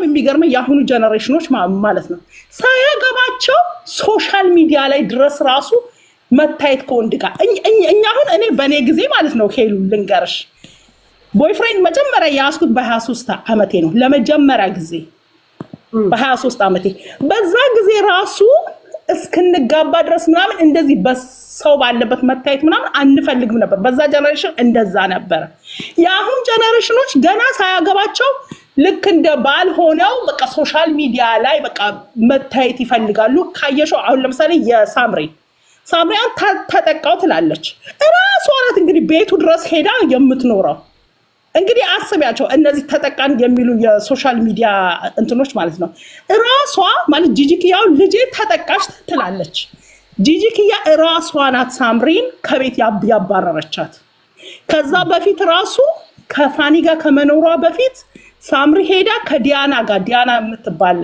የሚገርመው ያሁኑ ጀነሬሽኖች ማለት ነው ሳያገባቸው ሶሻል ሚዲያ ላይ ድረስ ራሱ መታየት ከወንድ ጋር እኛ አሁን እኔ በኔ ጊዜ ማለት ነው ሄሉ ልንገርሽ ቦይፍሬንድ መጀመሪያ ያስኩት በ23 ዓመቴ ነው ለመጀመሪያ ጊዜ በ23 ዓመቴ በዛ ጊዜ ራሱ እስክንጋባ ድረስ ምናምን እንደዚህ በሰው ባለበት መታየት ምናምን አንፈልግም ነበር በዛ ጀነሬሽን እንደዛ ነበር ያሁን ጀነሬሽኖች ገና ሳያገባቸው ልክ እንደ ባል ሆነው በቃ ሶሻል ሚዲያ ላይ በቃ መታየት ይፈልጋሉ ካየሽው አሁን ለምሳሌ ሳምሪያን ተጠቃው ትላለች ራሷ ናት እንግዲህ ቤቱ ድረስ ሄዳ የምትኖረው እንግዲህ አስቢያቸው እነዚህ ተጠቃን የሚሉ የሶሻል ሚዲያ እንትኖች ማለት ነው ራሷ ማለት ጂጂኪያው ልጄ ተጠቃሽ ትላለች ጂጂኪያ ራሷ ናት ሳምሪን ከቤት ያባረረቻት ከዛ በፊት ራሱ ከፋኒ ጋር ከመኖሯ በፊት ሳምሪ ሄዳ ከዲያና ጋር ዲያና የምትባል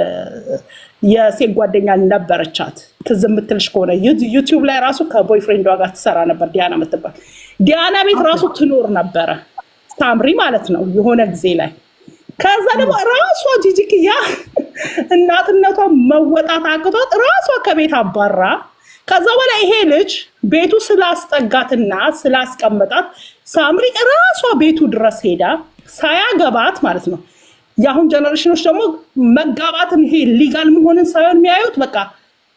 የሴት ጓደኛ ነበረቻት ትዝም ምትልሽ ከሆነ ዩቲዩብ ላይ ራሱ ከቦይፍሬንዷ ጋር ትሰራ ነበር ዲያና የምትባል ዲያና ቤት ራሱ ትኖር ነበረ ሳምሪ ማለት ነው የሆነ ጊዜ ላይ ከዛ ደግሞ ራሷ ጂጂኪያ እናትነቷ መወጣት አቅቷት ራሷ ከቤት አባራ ከዛ በኋላ ይሄ ልጅ ቤቱ ስላስጠጋትና ስላስቀመጣት ሳምሪ ራሷ ቤቱ ድረስ ሄዳ ሳያገባት ማለት ነው ያሁን ጀነሬሽኖች ደግሞ መጋባትን ይሄ ሊጋል መሆንን ሳይሆን የሚያዩት በቃ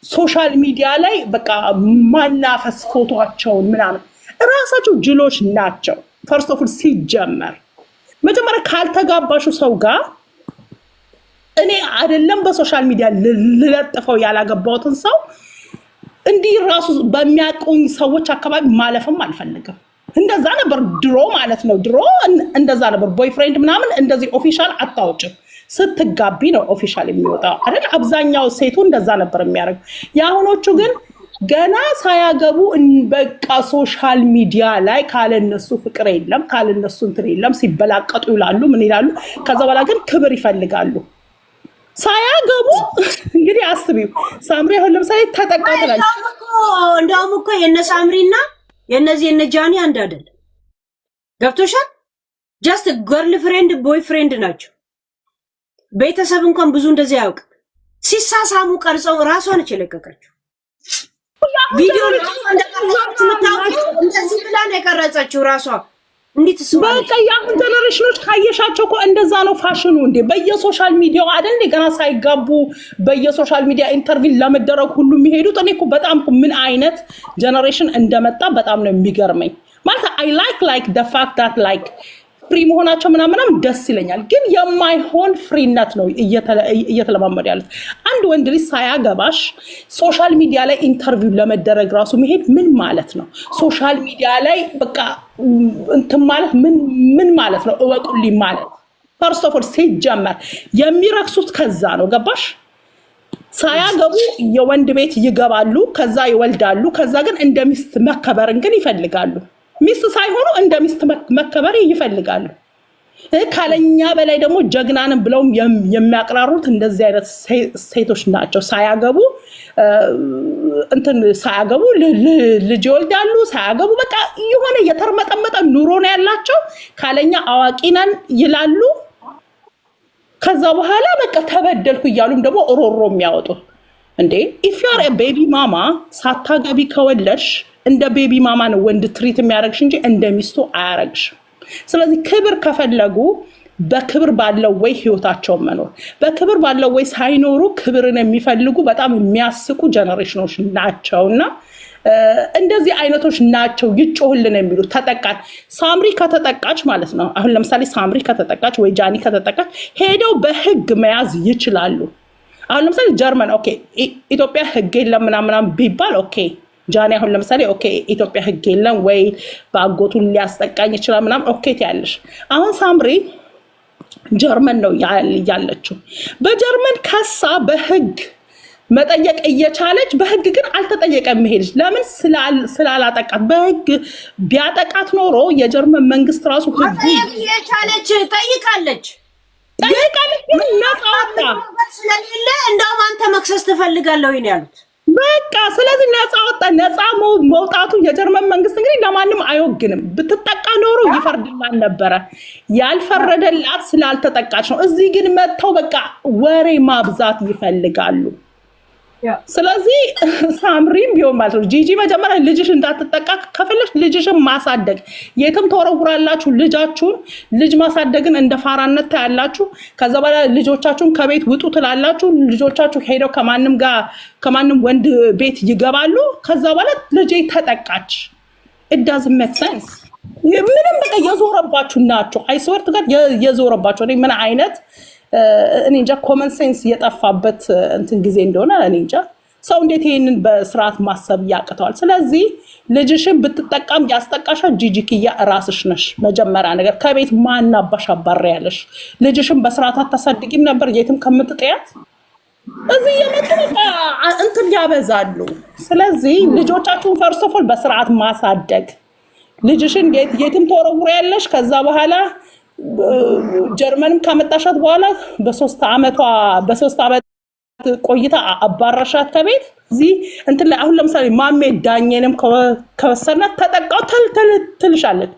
ሶሻል ሚዲያ ላይ በቃ ማናፈስ ፎቶአቸውን ምናምን ራሳቸው ጅሎች ናቸው ፈርስት ኦፍ ኦል ሲጀመር መጀመሪያ ካልተጋባሹ ሰው ጋር እኔ አይደለም በሶሻል ሚዲያ ልለጥፈው ያላገባውትን ሰው እንዲህ ራሱ በሚያቆኝ ሰዎች አካባቢ ማለፍም አልፈልግም እንደዛ ነበር ድሮ ማለት ነው ድሮ እንደዛ ነበር ቦይፍሬንድ ምናምን እንደዚህ ኦፊሻል አታውጭም ስትጋቢ ነው ኦፊሻል የሚወጣው አይደል አብዛኛው ሴቱ እንደዛ ነበር የሚያደርግ ያሁኖቹ ግን ገና ሳያገቡ በቃ ሶሻል ሚዲያ ላይ ካለነሱ ፍቅር የለም ካለነሱ እንትን የለም ሲበላቀጡ ይላሉ ምን ይላሉ ከዛ በኋላ ግን ክብር ይፈልጋሉ ሳያገቡ እንግዲህ አስቢው ሳምሪ አሁን ለምሳሌ ተጠቃጥላለች እንደውም እኮ የነ ሳምሪና የነዚህ የነ ጃኒ አንድ አይደል ገብቶሻል ጀስት ገርል ፍሬንድ ቦይ ፍሬንድ ናቸው ቤተሰብ እንኳን ብዙ እንደዚህ ያውቅ ሲሳሳሙ ቀርጸው ራሷን እየለቀቀችው ቪዲዮ እንደዚህ ብላ ነው የቀረጸችው ራሷ እንዴት ስዋል በቃ ያሁን ጀነሬሽኖች ካየሻቸው እኮ እንደዛ ነው ፋሽኑ እንዴ በየሶሻል ሚዲያው አይደል ገና ሳይጋቡ በየሶሻል ሚዲያ ኢንተርቪው ለመደረግ ሁሉ የሚሄዱት እኔ እኮ በጣም ምን አይነት ጀነሬሽን እንደመጣ በጣም ነው የሚገርመኝ ማለት አይ ላይክ the fact that like ፍሪ መሆናቸው ምናምን ደስ ይለኛል ግን የማይሆን ፍሪነት ነው እየተለማመደ ያሉት አንድ ወንድ ልጅ ሳያገባሽ ሶሻል ሚዲያ ላይ ኢንተርቪው ለመደረግ ራሱ መሄድ ምን ማለት ነው ሶሻል ሚዲያ ላይ በቃ እንትን ማለት ምን ማለት ነው እወቁልኝ ማለት ፈርስት ኦፍ ኦል ሲጀመር የሚረክሱት ከዛ ነው ገባሽ ሳያገቡ የወንድ ቤት ይገባሉ ከዛ ይወልዳሉ ከዛ ግን እንደሚስት መከበርን ግን ይፈልጋሉ ሚስት ሳይሆኑ እንደሚስት መከበር ይፈልጋሉ ካለኛ በላይ ደግሞ ጀግናንም ብለው የሚያቀራሩት እንደዚህ አይነት ሴቶች ናቸው ሳያገቡ ሳያገቡ ልጅ ይወልዳሉ ሳያገቡ በቃ የሆነ የተርመጠመጠ ኑሮ ነው ያላቸው ካለኛ አዋቂ ነን ይላሉ ከዛ በኋላ በቃ ተበደልኩ ይያሉም ደግሞ ሮሮ የሚያወጡ እንዴ if you are a baby mama ሳታገቢ ከወለድሽ እንደ ቤቢ ማማ ነው ወንድ ትሪት የሚያረግሽ እንጂ እንደሚስቱ አያረግሽ ስለዚህ ክብር ከፈለጉ በክብር ባለው ወይ ህይወታቸው መኖር በክብር ባለው ወይ ሳይኖሩ ክብርን የሚፈልጉ በጣም የሚያስቁ ጀነሬሽኖች ናቸውና እንደዚህ አይነቶች ናቸው ይጮህልን የሚሉ ተጠቃች ሳምሪ ከተጠቃች ማለት ነው አሁን ለምሳሌ ሳምሪ ከተጠቃች ወይ ጃኒ ከተጠቃች ሄደው በህግ መያዝ ይችላሉ አሁን ለምሳሌ ጀርመን ኦኬ ኢትዮጵያ ህግ የለም ምናምን ቢባል ኦኬ ጃኒ አሁን ለምሳሌ ኦኬ ኢትዮጵያ ህግ የለም ወይ ባጎቱ ሊያስጠቃኝ ይችላል ምናምን ኦኬ ትያለሽ አሁን ሳምሪ ጀርመን ነው ያለችው በጀርመን ከሳ በህግ መጠየቅ እየቻለች በህግ ግን አልተጠየቀም ይሄልሽ ለምን ስላላጠቃት በህግ ቢያጠቃት ኖሮ የጀርመን መንግስት ራሱ ህግ እየቻለች ጠይቃለች ግን ነፃ ስለሌለ እንደውም አንተ መክሰስ ትፈልጋለህ ወይ ነው ያሉት በቃ ስለዚህ ነፃ ወጣ። ነፃ መውጣቱ የጀርመን መንግስት እንግዲህ ለማንም አይወግንም። ብትጠቃ ኖሮ ይፈርድላል ነበረ። ያልፈረደላት ስላልተጠቃች ነው። እዚህ ግን መጥተው በቃ ወሬ ማብዛት ይፈልጋሉ። ስለዚህ ሳምሪም ቢሆን ማለት ነው ጂጂ መጀመሪያ ልጅሽ እንዳትጠቃ ከፈለሽ ልጅሽን ማሳደግ የትም ተወረውራላችሁ። ልጃችሁን ልጅ ማሳደግን እንደ ፋራነት ታያላችሁ። ከዛ በኋላ ልጆቻችሁን ከቤት ውጡ ትላላችሁ። ልጆቻችሁ ሄደው ከማንም ወንድ ቤት ይገባሉ። ከዛ በኋላ ልጄ ተጠቃች። it doesn't make sense። ምንም በቃ የዞረባችሁ ናቸው። አይስወርት ጋር የዞረባችሁ እኔ ምን አይነት እኔ እንጃ ኮመን ሴንስ የጠፋበት እንትን ጊዜ እንደሆነ እኔ እንጃ። ሰው እንዴት ይሄንን በስርዓት ማሰብ ያቅተዋል? ስለዚህ ልጅሽን ብትጠቃም ያስጠቃሻ ጂጂክያ ራስሽ ነሽ። መጀመሪያ ነገር ከቤት ማናባሽ አባሪያለሽ። ልጅሽን በስርዓት አታሳድጊም ነበር የትም ከምትጠያት እዚህ የመጡ እንትን ያበዛሉ። ስለዚህ ልጆቻችሁን ፈርስት ኦፍ ኦል በስርዓት ማሳደግ ልጅሽን የትም ተወረውሪያለሽ። ከዛ በኋላ ጀርመንም ካመጣሻት በኋላ በሶስት አመት ቆይታ አባረሻት ከቤት። እዚህ እንትን ላይ አሁን ለምሳሌ ማሜ ዳኘንም ከወሰናት ተጠቃው ትልሻለች።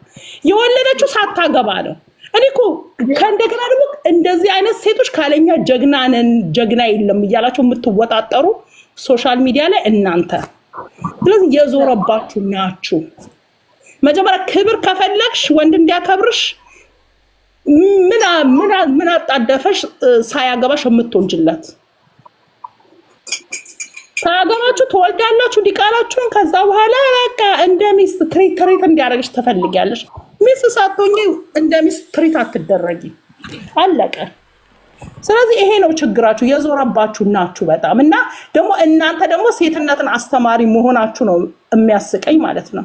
የወለደችው ሳታገባ ነው። እኔ እኮ ከእንደገና ደግሞ እንደዚህ አይነት ሴቶች ካለኛ ጀግና ነን ጀግና የለም እያላችሁ የምትወጣጠሩ ሶሻል ሚዲያ ላይ እናንተ። ስለዚህ የዞረባችሁ ናችሁ። መጀመሪያ ክብር ከፈለግሽ ወንድ እንዲያከብርሽ ምን አጣደፈሽ ሳያገባሽ የምትወልጅለት? ሳያገባችሁ ትወልዳላችሁ ዲቃላችሁን። ከዛ በኋላ በቃ እንደ ሚስት ትሪት እንዲያደርግሽ ትፈልጊያለሽ። ሚስት ሳትሆኚ እንደ ሚስት ትሪት አትደረጊ። አለቀ። ስለዚህ ይሄ ነው ችግራችሁ። የዞረባችሁ ናችሁ በጣም። እና ደግሞ እናንተ ደግሞ ሴትነትን አስተማሪ መሆናችሁ ነው የሚያስቀኝ ማለት ነው።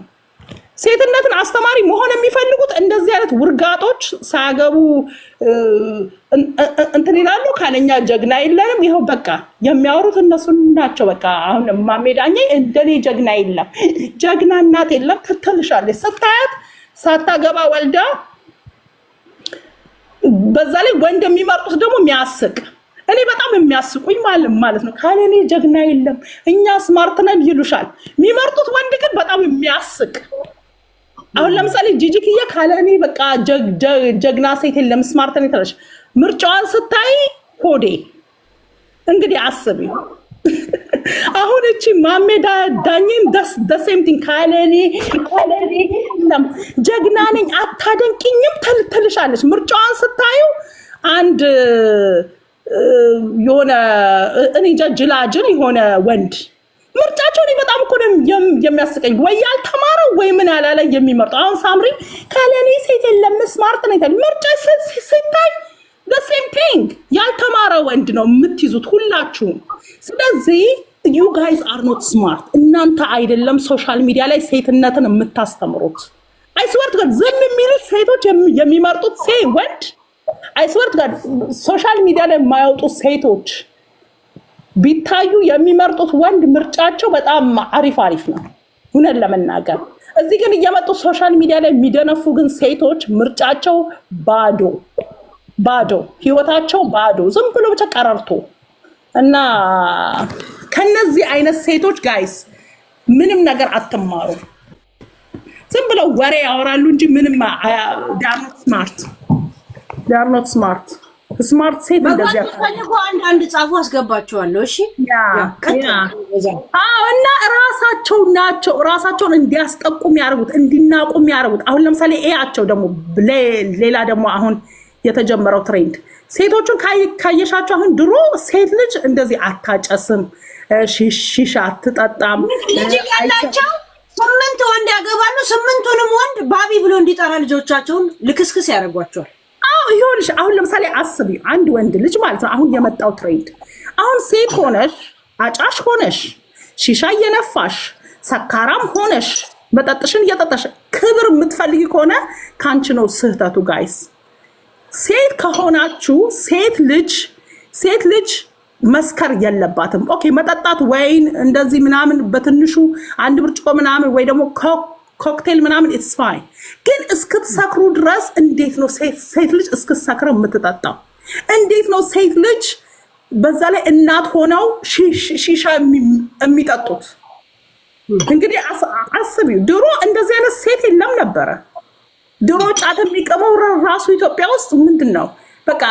ሴትነትን አስተማሪ መሆን የሚፈልጉት እንደዚህ አይነት ውርጋጦች ሳያገቡ እንትን ይላሉ። ካለኛ ጀግና የለንም። ይኸው በቃ የሚያወሩት እነሱ ናቸው። በቃ አሁን ማሜዳኛ እንደኔ ጀግና የለም ጀግና እናት የለም ትትልሻለች። ስታያት ሳታገባ ወልዳ በዛ ላይ ወንድ የሚመርጡት ደግሞ የሚያስቅ እኔ በጣም የሚያስቁኝ ማለት ነው። ካለኔ ጀግና የለም እኛ ስማርት ነን ይሉሻል። የሚመርጡት ወንድ ግን በጣም የሚያስቅ። አሁን ለምሳሌ ጂጂክያ ካለኔ በቃ ጀግና ሴት የለም ስማርት ነን ትላለች። ምርጫዋን ስታይ ሆዴ እንግዲህ አስቢ። አሁን እቺ ማሜ ዳኘም ደሴም ቲንግ ካለኔ ጀግና ነኝ አታደንቂኝም ትልሻለች። ምርጫዋን ስታዩ አንድ የሆነ እኔ ጅላጅል የሆነ ወንድ ምርጫቸው እኔ በጣም እኮ ነው የሚያስቀኝ። ወይ ያልተማረው ወይ ምን ያላለ የሚመርጠው። አሁን ሳምሪ ካለኔ ሴት የለም ስማርት ነኝ ታዲያ ምርጫ ሲታይ the same thing ያልተማረ ወንድ ነው የምትይዙት ሁላችሁም። ስለዚህ you guys are not smart። እናንተ አይደለም ሶሻል ሚዲያ ላይ ሴትነትን የምታስተምሩት። I swear to God ዝም የሚሉት ሴቶች የሚመርጡት ወንድ I swear to God ሶሻል ሚዲያ ላይ የማያወጡት ሴቶች ቢታዩ የሚመርጡት ወንድ ምርጫቸው በጣም አሪፍ ነው እውነት ለመናገር። እዚህ ግን እየመጡ ሶሻል ሚዲያ ላይ የሚደነፉ ግን ሴቶች ምርጫቸው ባዶ ህይወታቸው ባዶ ዝም ብሎ ብቻ ቀረርቶ እና ከነዚህ አይነት ሴቶች ጋይስ ምንም ነገር አትማሩ። ዝም ብለው ወሬ ያወራሉ እንጂ ምንም they are not smart ስማርት ሴት እንደዚህ አታውቁ። አንድ ጻፉ አስገባቸዋለሁ። እሺ እና ራሳቸው ናቸው ራሳቸውን እንዲያስጠቁ የሚያደርጉት እንዲናቁ የሚያደርጉት። አሁን ለምሳሌ ኤያቸው ደግሞ ሌላ ደግሞ አሁን የተጀመረው ትሬንድ ሴቶቹን ካየሻቸው አሁን ድሮ ሴት ልጅ እንደዚህ አታጨስም፣ ሺሻ አትጠጣም። ልጅ ያላቸው 8 ወንድ ያገባሉ። 8ቱንም ወንድ ባቢ ብሎ እንዲጠራ ልጆቻቸውን ልክስክስ ያደርጓቸዋል። ይሁንሽ አሁን ለምሳሌ አስቢ አንድ ወንድ ልጅ ማለት ነው አሁን የመጣው ትሬንድ። አሁን ሴት ሆነሽ አጫሽ ሆነሽ ሺሻ እየነፋሽ ሰካራም ሆነሽ መጠጥሽን እየጠጣሽ ክብር የምትፈልጊ ከሆነ ካንቺ ነው ስህተቱ ጋይስ። ሴት ከሆናችሁ ሴት ልጅ መስከር የለባትም። ኦኬ መጠጣት ወይን እንደዚህ ምናምን በትንሹ አንድ ብርጭቆ ምናምን ወይ ደግሞ ኮክቴል ምናምን ኢትስ ፋይን። ግን እስክትሰክሩ ድረስ እንዴት ነው ሴት ልጅ እስክትሰክር የምትጠጣው? እንዴት ነው ሴት ልጅ በዛ ላይ እናት ሆነው ሺሻ የሚጠጡት እንግዲህ አስቢው። ድሮ እንደዚህ አይነት ሴት የለም ነበረ። ድሮ ጫት የሚቀመው ራሱ ኢትዮጵያ ውስጥ ምንድነው በቃ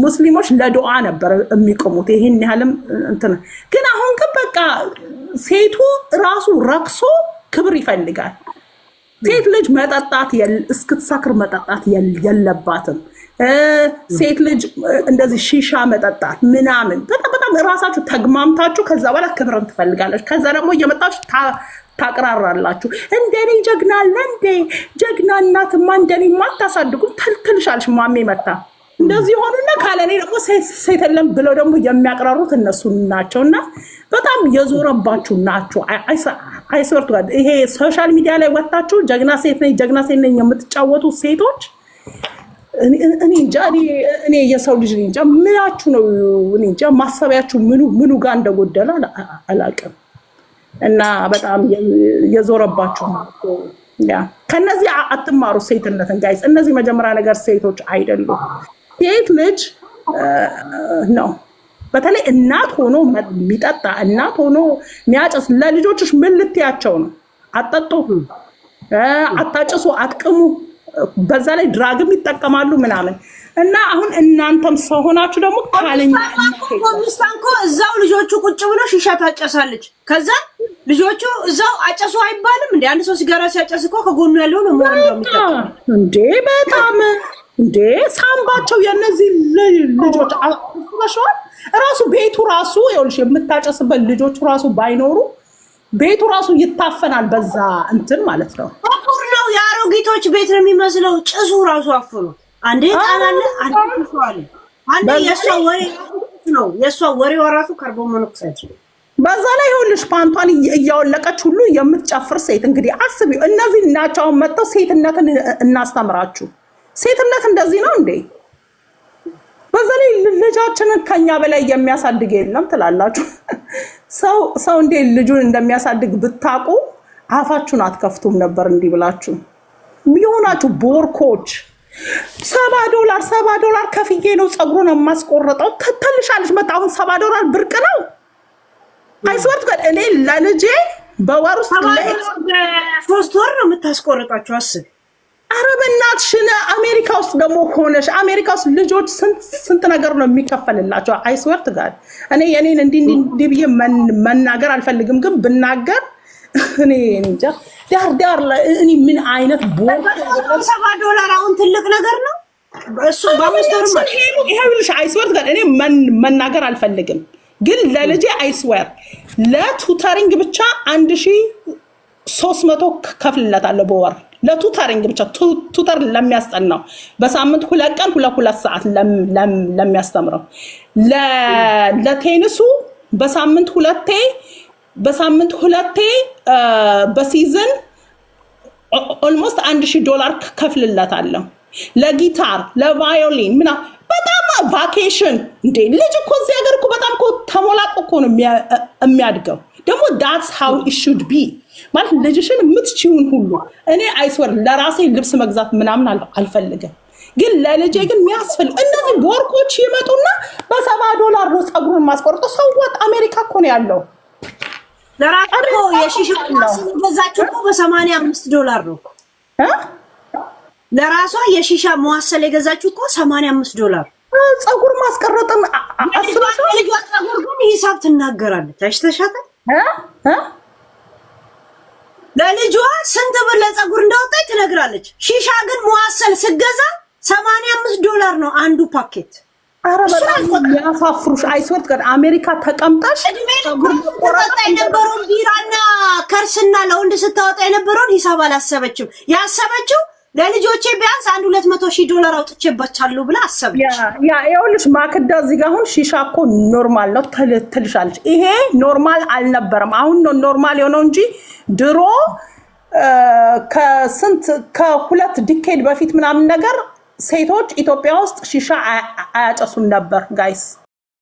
ሙስሊሞች ለዱዓ ነበር የሚቆሙት። ይሄን ያህልም እንትን ግን አሁን ግን በቃ ሴቱ ራሱ ረክሶ ክብር ይፈልጋል። ሴት ልጅ መጠጣት እስክትሰክር መጠጣት የለባትም። ሴት ልጅ እንደዚህ ሺሻ መጠጣት ምናምን በጣም ራሳችሁ ተግማምታችሁ ከዛ በኋላ ክብርን ትፈልጋለች። ከዛ ደግሞ እየመጣችሁ ታቅራራላችሁ። እንደኔ ጀግና አለ እንዴ? ጀግና እናትማ እንደኔ ማታሳድጉም ትልሻለሽ። ማሜ መታ እንደዚህ ሆኑና ካለኔ ደግሞ ሴት የለም ብለው ደግሞ የሚያቅራሩት እነሱ ናቸውና በጣም የዞረባችሁ ናቸው። አይስወርቱ ይሄ ሶሻል ሚዲያ ላይ ወጣችሁ ጀግና ሴት ነኝ የምትጫወቱ ሴቶች እኔ እንጃ እኔ የሰው ልጅ እንጃ ምናችሁ ነው እኔ እንጃ ማሰቢያችሁ ምኑ ጋር እንደጎደለ አላውቅም። እና በጣም የዞረባችሁ ያ ከነዚህ አትማሩ ሴትነትን ጋይስ። እነዚህ መጀመሪያ ነገር ሴቶች አይደሉም። ሴት ልጅ ነው በተለይ እናት ሆኖ የሚጠጣ እናት ሆኖ የሚያጨስ ለልጆችሽ ምን ልትያቸው ነው? አጠጡ፣ አታጭሱ፣ አትቅሙ። በዛ ላይ ድራግም ይጠቀማሉ ምናምን እና አሁን እናንተም ሰው ሆናችሁ ደግሞ ካለኛ ሚስታንኮ እዛው ልጆቹ ቁጭ ብሎ ሺሻ ታጨሳለች። ከዛ ልጆቹ እዛው አጨሱ አይባልም እንዴ? አንድ ሰው ሲጋራ ሲያጨስ እኮ ከጎኑ ያለው ነው ሞር እንደሚጠቀም እንዴ? በጣም እንዴ ሳምባቸው የነዚህ ልጆች አስበሽዋል? ራሱ ቤቱ ራሱ ይኸውልሽ የምታጨስበት ልጆቹ ራሱ ባይኖሩ ቤቱ ራሱ ይታፈናል። በዛ እንትን ማለት ነው ነው የአሮጊቶች ቤት ነው የሚመስለው። ጭሱ ራሱ አፍኑ አንዴ ጣላለ አንዴ የሷ ወሬዋ ራሱ ካርቦን ሞኖክሳይድ። በዛ ላይ ይኸውልሽ ፓንቷን እያወለቀች ሁሉ የምትጨፍር ሴት እንግዲህ አስቢው። እነዚህ እናቸው መጥተው ሴትነትን እናስተምራችሁ። ሴትነት እንደዚህ ነው እንዴ? በዛ ላይ ልጃችንን ከኛ በላይ የሚያሳድግ የለም ትላላችሁ። ሰው እንዴ ልጁን እንደሚያሳድግ ብታቁ አፋችሁን አትከፍቱም ነበር እንዲህ ብላችሁ የሚሆናችሁ ቦርኮች። $70 ከፍዬ ነው ፀጉሩን የማስቆረጠው ትልሻለሽ። መጣ አሁን $70 ብርቅ ነው። አይስወርት ጋር እኔ ለልጄ በወር ውስጥ ሶስት ወር ነው የምታስቆርጣቸው። አስብ። ኧረ በእናትሽ አሜሪካ ውስጥ ደግሞ ሆነሽ አሜሪካ ውስጥ ልጆች ስንት ነገር ነው የሚከፈልላቸው። አይስወርት ጋር እኔ የኔን እንዲህ ብዬ መናገር አልፈልግም፣ ግን ብናገር እኔ እንጃ ዳር እኔ ምን አይነት $70 አሁን ትልቅ ነገር ነው እሱ። በአምስቶር ይሄውልሽ አይስወርት ጋር እኔ መናገር አልፈልግም፣ ግን ለልጄ አይስወር ለቱተሪንግ ብቻ 1300 ከፍልለታለሁ በወር ለቱተሪንግ ብቻ። ቱተር ለሚያስጠናው በሳምንት 2 ቀን 2 ሰዓት ለሚያስተምረው፣ ለቴኒሱ በሳምንት 2 በሲዝን ኦልሞስት $1000 ከፍልለታለሁ። ለጊታር ለቫዮሊን ምና በጣም ቫኬሽን እንዴ ልጅ እኮ እዚህ ሀገር እኮ በጣም እኮ ተሞላቆ እኮ ነው የሚያድገው። ደግሞ that's how it should be ማለት ልጅሽን የምትችውን ሁሉ እኔ አይስወር ለራሴ ልብስ መግዛት ምናምን አልፈልግም፣ ግን ለልጄ ግን የሚያስፈልግ እነዚህ ቦርኮች ይመጡና $70 ነው ፀጉሩን ማስቆርጦ። ሰውት አሜሪካ እኮ ነው ያለው። ለራቆ የሺሻ ገዛችሁ እኮ $85 ነው እኮ ለራሷ የሺሻ መዋሰል የገዛችሁ እኮ $85። ፀጉር ማስቀረጥም አስባችሁ ልጅ ፀጉር ግን ሂሳብ ትናገራለች። አይተሻታል? ለልጇ ስንት ብር ለፀጉር እንዳወጣች ትነግራለች። ሺሻ ግን መዋሰል ስገዛ $85 ነው አንዱ ፓኬት። አረ በጣም ያሳፍሩሽ። አይስወርት ጋር አሜሪካ ተቀምጣሽ ፀጉር ቆረጣ የነበረውን ቢራና ከርስና ለወንድ ስታወጣ የነበረውን ሂሳብ አላሰበችም። ያሰበችው ለልጆቼ ቢያንስ $200,000 አውጥቼባቻለሁ ብላ አሰበች። ያ ይኸውልሽ ማክዳ እዚህ ጋር አሁን ሺሻ እኮ ኖርማል ነው ትልሻለች። ይሄ ኖርማል አልነበረም፣ አሁን ነው ኖርማል የሆነው እንጂ ድሮ ከ2 ዲኬድ በፊት ምናምን ነገር ሴቶች ኢትዮጵያ ውስጥ ሺሻ አያጨሱም ነበር ጋይስ።